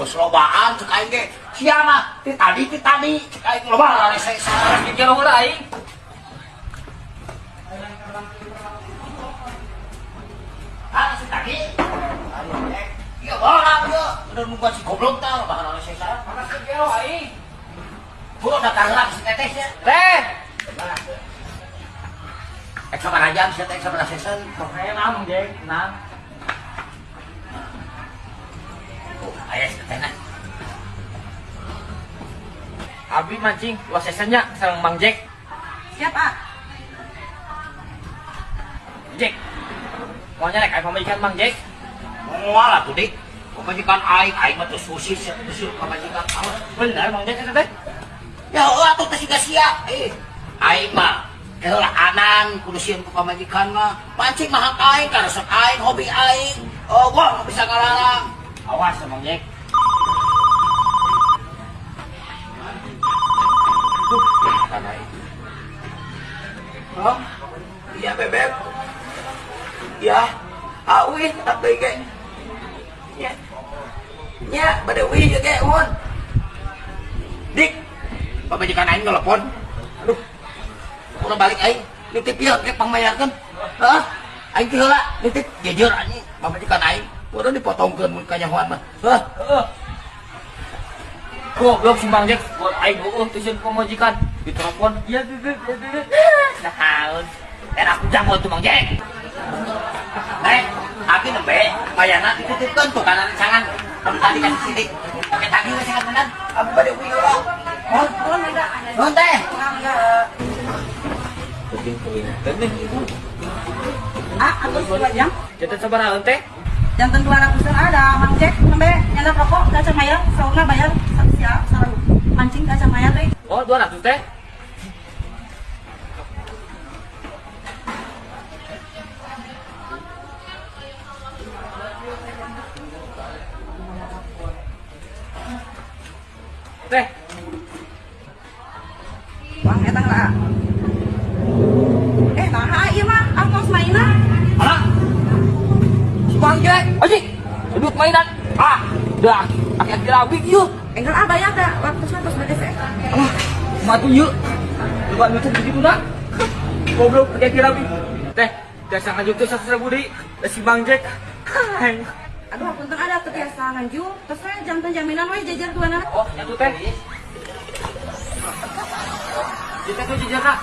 bos lobaan cek aing ge. Sia mah ti tadi cek aing loba rese sareng Di jero heula aing. ah si tadi iya orang dia udah nunggu si goblok tah loba rese sareng Mana di jero aing? gua datang heula si tetehnya Teh. sabaraha jam si teteh sabaraha season Saya Mang Jek, nang. aya si tetehna Abi mancing luas sesennya sareng Mang Jek. Siap, ah. Jek. Mau nyerek aya pamajikan Mang Jek. moal atuh dik pamajikan aing mah teu susi sia teu pamajikan awas Bener Mang Jek eta teh. ya atuh teh siga sia aing mah heula anan kudu sieun ku pamajikan mah pancing mah hak aing karena sok aing hobi aing gua nggak bisa ngalarang Awas Mang Jek. oh iya bebek ya awi tapi ge ya nya badawi ge mun dik pamajikan aing telepon aduh udah balik aing nitip ieu ge pangmayarkeun heeh aing teh heula nitip jujur anjing pamajikan aing udah dipotongkeun mun kanyahoan mah Heeh. Goblok si Mang Jek buat aing teu sieun pamajikan. Ditelepon. Iya, nah, haun. aku jago tuh Mang Jek tapi nembe bayana dititipkeun tuh kana rencangan kamu tadi kan sidik pakai tadi we sangat benar abi bade uwi heula nuhun teh Ah, aku 2 jam. Kita sabaraha teh? Jantan 200 ada Mang Jek, nembe nyala rokok kaca mayar, saurna bayar sia sareng mancing kaca mayar teh. Oh, 200 teh. Teh, Wah, eta lah. Nah ieu mah angkos mainan. alah si Mang Jek, anjing, duduk mainan. Dah, aki-aki labik yuk. Enggal bayar dah waktu tos bedes. Matu yuk. Coba nutup begitu nak. Goblok, aki-aki labik. Teh, biasa ngajuk tuh 100.000 deui. Si Mang Jek. Hai. Aduh, punten ada teu biasa nganju. Terus we jantan jaminan we jajar 2 Oh, nyatu teh. Kita tuh jajar nak.